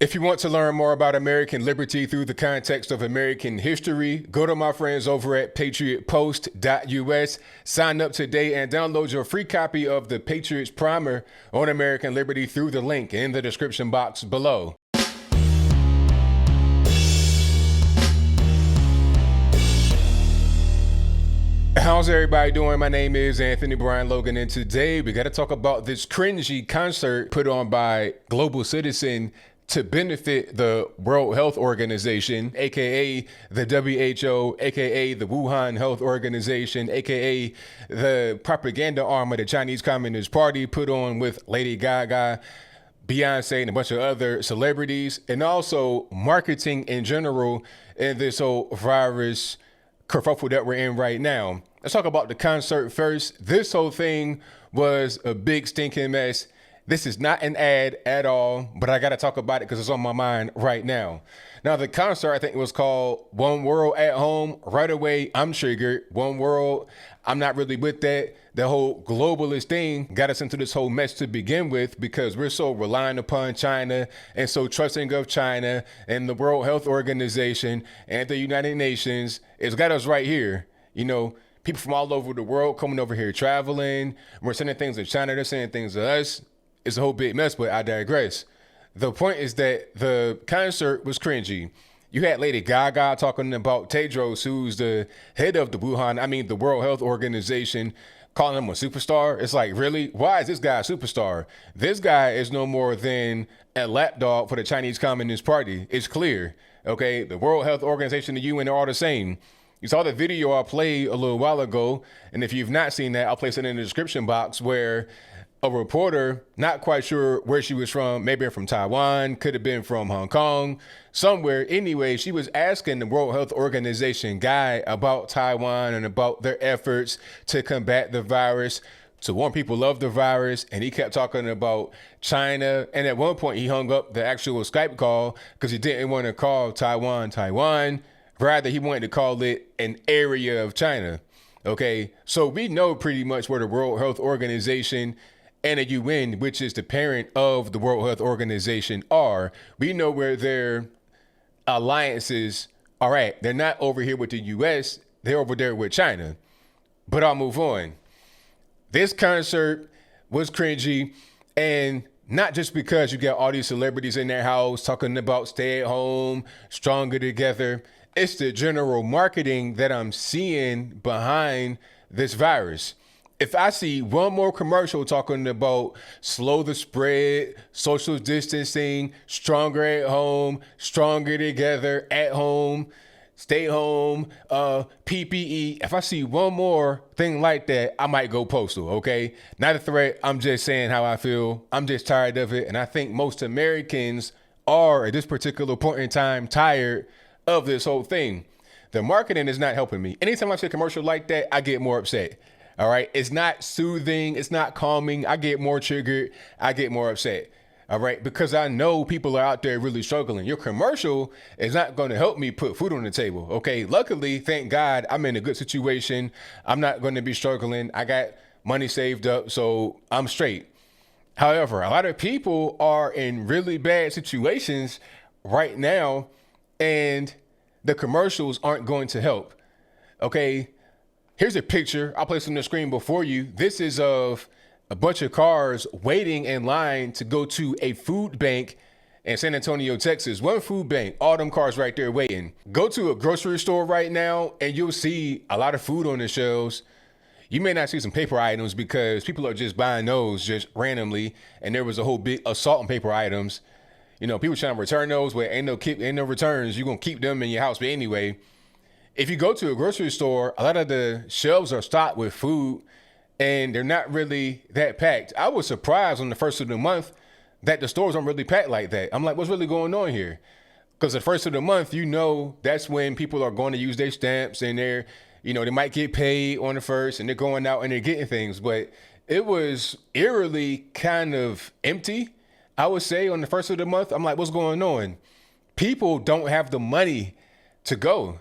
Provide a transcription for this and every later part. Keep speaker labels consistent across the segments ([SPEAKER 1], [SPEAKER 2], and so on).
[SPEAKER 1] If you want to learn more about American liberty through the context of American history, go to my friends over at patriotpost.us, sign up today, and download your free copy of the Patriots Primer on American liberty through the link in the description box below. How's everybody doing? My name is Anthony Brian Logan, and today we got to talk about this CRINGEY concert put on by Global Citizen to benefit the World Health Organization, aka the WHO, aka the Wuhan Health Organization, aka the propaganda arm of the Chinese Communist Party, put on with Lady Gaga, Beyonce, and a bunch of other celebrities, and also marketing in general in this whole virus kerfuffle that we're in right now. Let's talk about the concert first. This whole thing was a big stinking mess. This is not an ad at all, but I got to talk about it because it's on my mind right now. Now, the concert, I think it was called One World at Home. Right away, I'm triggered. One World, I'm not really with that. The whole globalist thing got us into this whole mess to begin with because we're so reliant upon China and so trusting of China and the World Health Organization and the United Nations. It's got us right here. You know, people from all over the world coming over here traveling. We're sending things to China. They're sending things to us. It's a whole big mess, but I digress. The point is that the concert was cringy. You had Lady Gaga talking about Tedros, who's the head of the the World Health Organization, calling him a superstar. It's like, really? Why is this guy a superstar? This guy is no more than a lapdog for the Chinese Communist Party. It's clear, okay? The World Health Organization, the UN, are all the same. You saw the video I played a little while ago, and if you've not seen that, I'll place it in the description box, where a reporter, not quite sure where she was from, maybe from Taiwan, could have been from Hong Kong, somewhere. Anyway, she was asking the World Health Organization guy about Taiwan and about their efforts to combat the virus, to warn people of the virus. And he kept talking about China. And at one point, he hung up the actual Skype call because he didn't want to call Taiwan, Taiwan. Rather, he wanted to call it an area of China. Okay, so we know pretty much where the World Health Organization and the UN, which is the parent of the World Health Organization, are. We know where their alliances are at. They're not over here with the US, they're over there with China. But I'll move on. This concert was cringy, and not just because you got all these celebrities in their house talking about stay at home, stronger together. It's the general marketing that I'm seeing behind this virus. If I see one more commercial talking about slow the spread, social distancing, stronger at home, stronger together, at home, stay home, PPE, if I see one more thing like that, I might go postal, okay? Not a threat. I'm just saying how I feel. I'm just tired of it. And I think most Americans are, at this particular point in time, tired of this whole thing. The marketing is not helping me. Anytime I see a commercial like that, I get more upset. All right. It's not soothing. It's not calming. I get more triggered. I get more upset. All right. Because I know people are out there really struggling. Your commercial is not going to help me put food on the table. Okay. Luckily, thank God, I'm in a good situation. I'm not going to be struggling. I got money saved up, so I'm straight. However, a lot of people are in really bad situations right now, and the commercials aren't going to help. Okay. Here's a picture. I'll place on the screen before you. This is of a bunch of cars waiting in line to go to a food bank in San Antonio, Texas. One food bank, all them cars right there waiting. Go to a grocery store right now and you'll see a lot of food on the shelves. You may not see some paper items because people are just buying those just randomly. And there was a whole big assault on paper items. You know, people trying to return those, but ain't no returns. You're going to keep them in your house. But anyway, if you go to a grocery store, a lot of the shelves are stocked with food and they're not really that packed. I was surprised on the first of the month that the stores aren't really packed like that. I'm like, what's really going on here? Because the first of the month, you know, that's when people are going to use their stamps and they're, you know, they might get paid on the first and they're going out and they're getting things. But it was eerily kind of empty, I would say, on the first of the month. I'm like, what's going on? People don't have the money to go.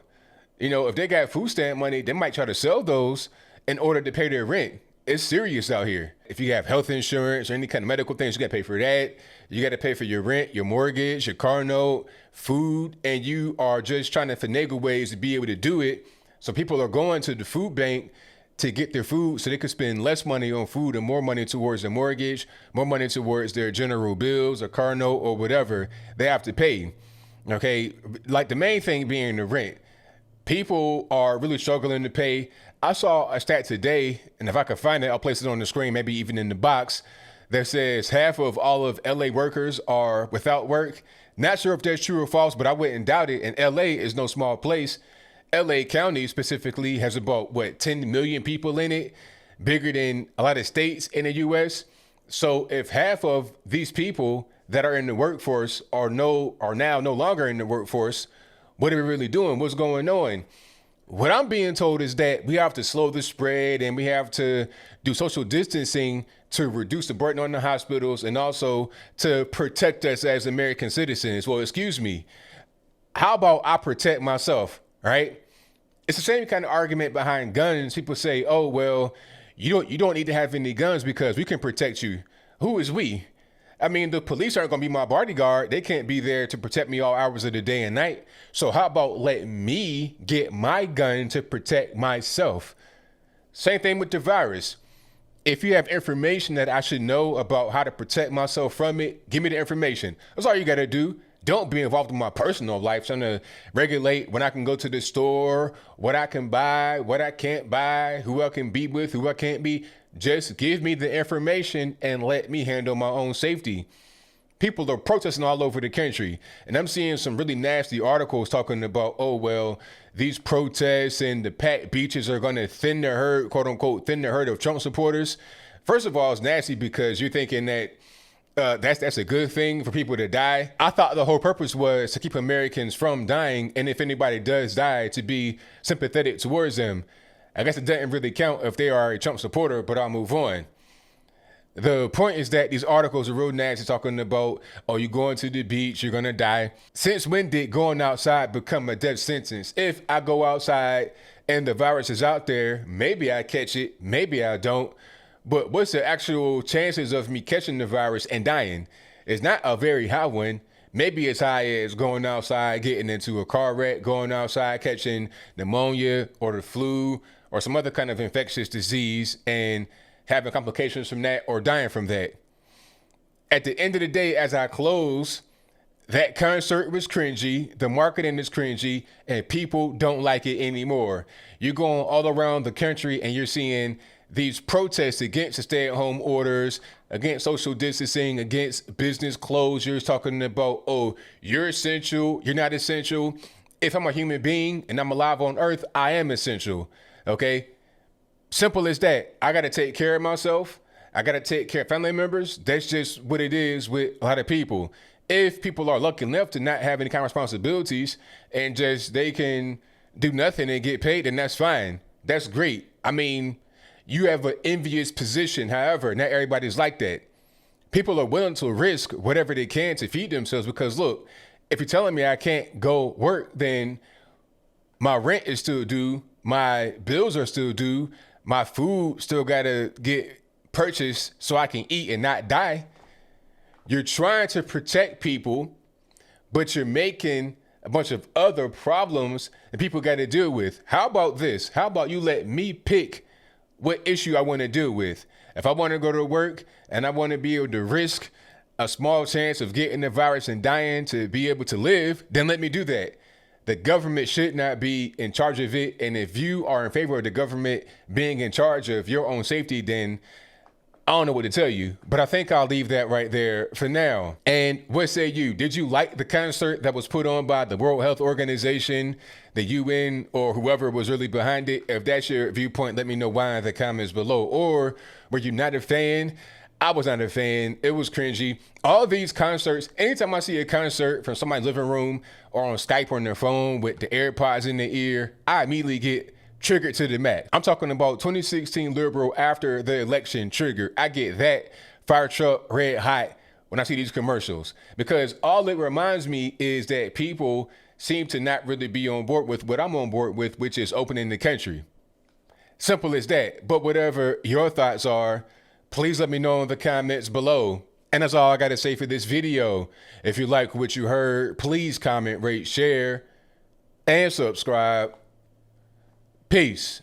[SPEAKER 1] You know, if they got food stamp money, they might try to sell those in order to pay their rent. It's serious out here. If you have health insurance or any kind of medical things, you got to pay for that. You got to pay for your rent, your mortgage, your car note, food, and you are just trying to finagle ways to be able to do it. So people are going to the food bank to get their food so they could spend less money on food and more money towards their mortgage, more money towards their general bills or car note or whatever they have to pay. Okay, like the main thing being the rent. People are really struggling to pay. I saw a stat today, and if I could find it, I'll place it on the screen, maybe even in the box, that says half of all of LA workers are without work. Not sure if that's true or false, but I wouldn't doubt it. And LA is no small place. LA County specifically has about, 10 million people in it, bigger than a lot of states in the US. So if half of these people that are in the workforce are now no longer in the workforce, what are we really doing? What's going on? What I'm being told is that we have to slow the spread and we have to do social distancing to reduce the burden on the hospitals and also to protect us as American citizens. Well, excuse me. How about I protect myself, right? It's the same kind of argument behind guns. People say, oh, well, you don't need to have any guns because we can protect you. Who is we? I mean, the police aren't going to be my bodyguard. They can't be there to protect me all hours of the day and night. So how about let me get my gun to protect myself? Same thing with the virus. If you have information that I should know about how to protect myself from it, give me the information. That's all you got to do. Don't be involved in my personal life trying to regulate when I can go to the store, what I can buy, what I can't buy, who I can be with, who I can't be. Just give me the information and let me handle my own safety. People are protesting all over the country. And I'm seeing some really nasty articles talking about, oh, well, these protests and the packed beaches are going to thin the herd, quote unquote, thin the herd of Trump supporters. First of all, it's nasty because you're thinking that that's a good thing for people to die. I thought the whole purpose was to keep Americans from dying. And if anybody does die, to be sympathetic towards them. I guess it doesn't really count if they are a Trump supporter, but I'll move on. The point is that these articles are real nasty talking about, oh, you're going to the beach, you're going to die. Since when did going outside become a death sentence? If I go outside and the virus is out there, maybe I catch it, maybe I don't. But what's the actual chances of me catching the virus and dying? It's not a very high one. Maybe as high as going outside, getting into a car wreck, going outside, catching pneumonia or the flu or some other kind of infectious disease and having complications from that or dying from that. At the end of the day, as I close, that concert was cringy, the marketing is cringy, and people don't like it anymore. You're going all around the country and you're seeing these protests against the stay-at-home orders, against social distancing, against business closures, talking about, oh, you're essential, you're not essential. If I'm a human being and I'm alive on earth, I am essential, okay? Simple as that. I got to take care of myself. I got to take care of family members. That's just what it is with a lot of people. If people are lucky enough to not have any kind of responsibilities and just they can do nothing and get paid, then that's fine. That's great. I mean, you have an envious position. However, not everybody's like that. People are willing to risk whatever they can to feed themselves because, look, if you're telling me I can't go work, then my rent is still due, my bills are still due, my food still got to get purchased so I can eat and not die. You're trying to protect people, but you're making a bunch of other problems that people got to deal with. How about this? How about you let me pick what issue I want to deal with? If I want to go to work and I want to be able to risk a small chance of getting the virus and dying to be able to live, then let me do that. The government should not be in charge of it. And if you are in favor of the government being in charge of your own safety, then I don't know what to tell you, but I think I'll leave that right there for now. And what say you? Did you like the concert that was put on by the World Health Organization, the UN, or whoever was really behind it? If that's your viewpoint, let me know why in the comments below. Or were you not a fan? I was not a fan. It was cringy. All these concerts, anytime I see a concert from somebody's living room or on Skype or on their phone with the AirPods in their ear, I immediately get triggered to the max. I'm talking about 2016 liberal after the election trigger. I get that fire truck red hot when I see these commercials because all it reminds me is that people seem to not really be on board with what I'm on board with, which is opening the country. Simple as that. But whatever your thoughts are, please let me know in the comments below. And that's all I got to say for this video. If you like what you heard, please comment, rate, share, and subscribe. Peace.